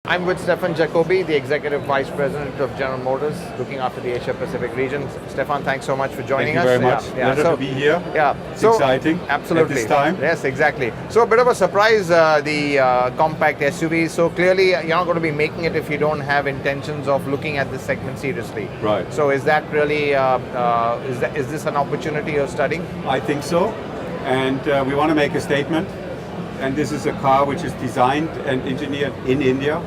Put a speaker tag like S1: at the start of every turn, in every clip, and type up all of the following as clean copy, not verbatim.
S1: I'm with Stefan Jacoby, the Executive Vice President of General Motors, looking after the Asia Pacific region. Stefan, thanks so much for joining us.
S2: Thank you very much. Pleasure to be here.
S1: Yeah,
S2: it's exciting.
S1: Absolutely.
S2: At this time.
S1: Yes, exactly. So a bit of a surprise, the compact SUV. So clearly, you're not going to be making it if you don't have intentions of looking at this segment seriously.
S2: Right.
S1: So is that really is this an opportunity you're studying?
S2: I think so, and we want to make a statement. And this is a car which is designed and engineered in India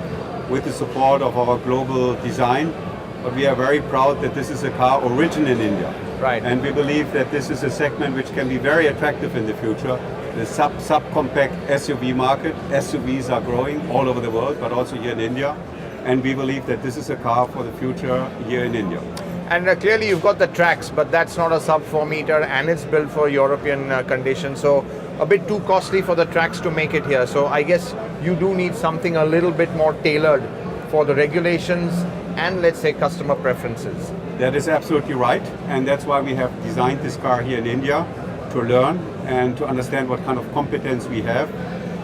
S2: with the support of our global design. But we are very proud that this is a car origin in India.
S1: Right.
S2: And we believe that this is a segment which can be very attractive in the future. The subcompact SUV market, SUVs are growing all over the world, but also here in India. And we believe that this is a car for the future here in India.
S1: And clearly you've got the tracks, but that's not a sub 4 meter and it's built for European conditions. So a bit too costly for the tracks to make it here. So I guess you do need something a little bit more tailored for the regulations and let's say customer preferences.
S2: That is absolutely right. And that's why we have designed this car here in India to learn and to understand what kind of competence we have.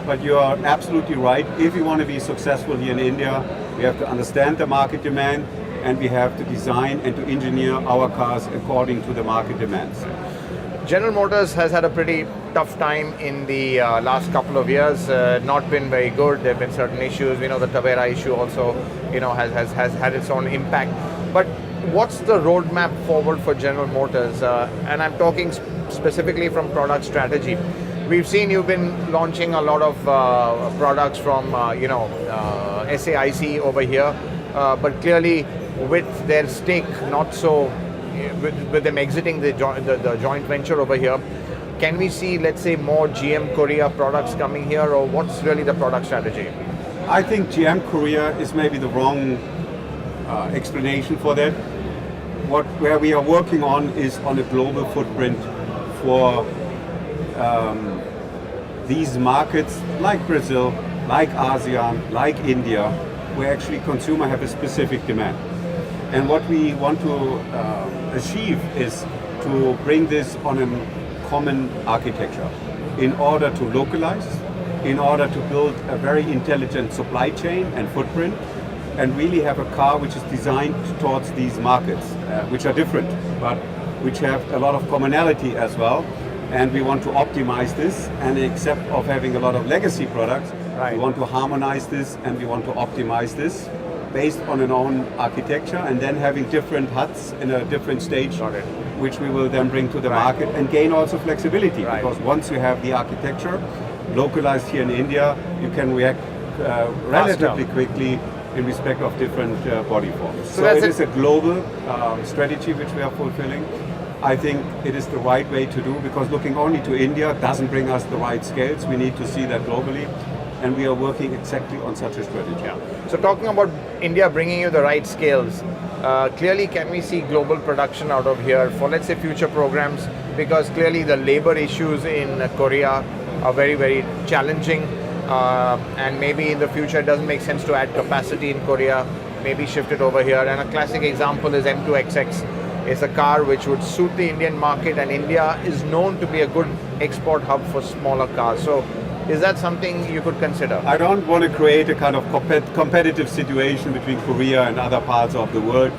S2: But you are absolutely right. If we want to be successful here in India, we have to understand the market demand and we have to design and to engineer our cars according to the market demands.
S1: General Motors has had a pretty tough time in the last couple of years, not been very good. There have been certain issues. We know the Tavera issue also, has had its own impact. But what's the roadmap forward for General Motors? And I'm talking specifically from product strategy. We've seen you've been launching a lot of products from, SAIC over here, but clearly with their stake not so, with them exiting the joint venture over here, can we see, let's say, more GM Korea products coming here, or what's really the product strategy?
S2: I think GM Korea is maybe the wrong explanation for that. Where we are working on is on a global footprint for these markets like Brazil, like ASEAN, like India, where actually consumer have a specific demand. And what we want to achieve is to bring this on a common architecture in order to localize, in order to build a very intelligent supply chain and footprint, and really have a car which is designed towards these markets, which are different, but which have a lot of commonality as well. And we want to optimize this, and except of having a lot of legacy products, we want to harmonize this and we want to optimize this based on an own architecture, and then having different huts in a different stage, which we will then bring to the market and gain also flexibility. Because once you have the architecture localized here in India, you can react relatively quickly in respect of different body forms. So it is a global strategy which we are fulfilling. I think it is the right way to do, because looking only to India doesn't bring us the right scales. We need to see that globally. And we are working exactly on such a strategy.
S1: Yeah. So talking about India bringing you the right scales, clearly can we see global production out of here for, let's say, future programs? Because clearly the labor issues in Korea are very, very challenging. And maybe in the future it doesn't make sense to add capacity in Korea, maybe shift it over here. And a classic example is M2XX. It's a car which would suit the Indian market, and India is known to be a good export hub for smaller cars. So is that something you could consider?
S2: I don't want to create a kind of competitive situation between Korea and other parts of the world.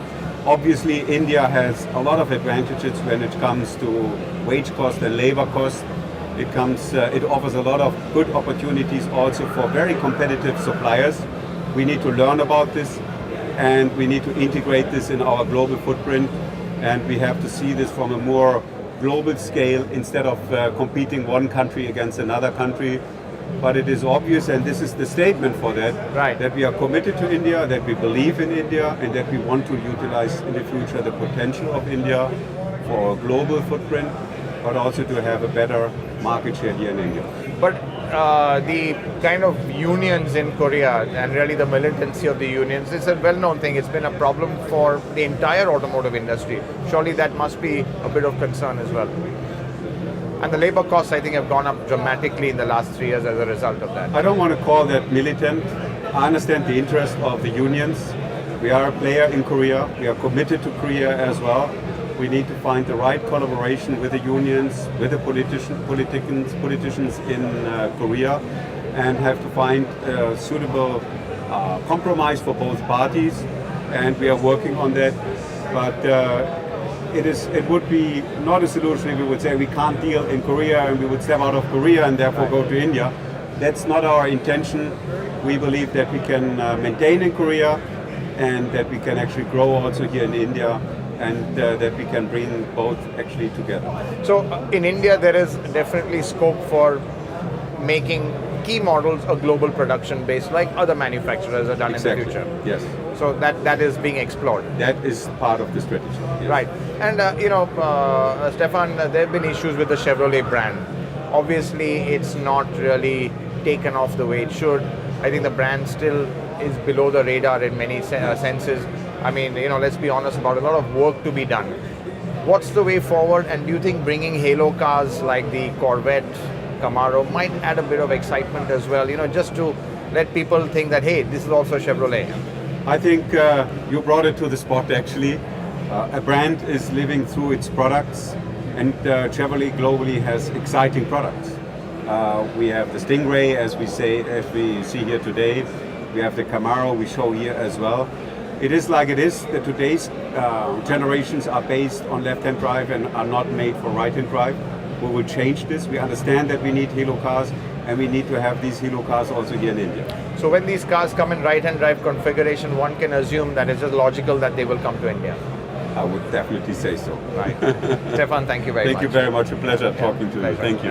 S2: Obviously, India has a lot of advantages when it comes to wage cost and labor cost. It offers a lot of good opportunities also for very competitive suppliers. We need to learn about this, and we need to integrate this in our global footprint. And we have to see this from a more global scale instead of competing one country against another country. But it is obvious, and this is the statement for that, that we are committed to India, that we believe in India, and that we want to utilize in the future the potential of India for a global footprint, but also to have a better market share here in India.
S1: But the kind of unions in Korea and really the militancy of the unions, it's a well-known thing. It's been a problem for the entire automotive industry. Surely that must be a bit of concern as well. And the labor costs, I think, have gone up dramatically in the last 3 years as a result of that.
S2: I don't want to call that militant. I understand the interest of the unions. We are a player in Korea. We are committed to Korea as well. We need to find the right collaboration with the unions, with the politicians in Korea, and have to find suitable compromise for both parties, and we are working on that. But it would be not a solution if we would say we can't deal in Korea and we would step out of Korea and therefore go to India. That's not our intention. We believe that we can maintain in Korea and that we can actually grow also here in India, and that we can bring both actually together.
S1: So in India, there is definitely scope for making key models a global production base like other manufacturers are done in the future.
S2: Yes.
S1: So that is being explored.
S2: That is part of the strategy. Yes.
S1: Right. And Stefan, there have been issues with the Chevrolet brand. Obviously, it's not really taken off the way it should. I think the brand still is below the radar in many senses. I mean, let's be honest about a lot of work to be done. What's the way forward? And do you think bringing halo cars like the Corvette, Camaro might add a bit of excitement as well? Just to let people think that, hey, this is also Chevrolet.
S2: I think you brought it to the spot actually. A brand is living through its products, and Chevrolet globally has exciting products. We have the Stingray, as we see here today. We have the Camaro we show here as well. It is like it is that today's generations are based on left-hand drive and are not made for right-hand drive. We will change this. We understand that we need halo cars, and we need to have these halo cars also here in India.
S1: So when these cars come in right-hand drive configuration, one can assume that it's just logical that they will come to India.
S2: I would definitely say so.
S1: Right. Stefan, thank you very much.
S2: Thank you very much. A pleasure talking to you. Thank you.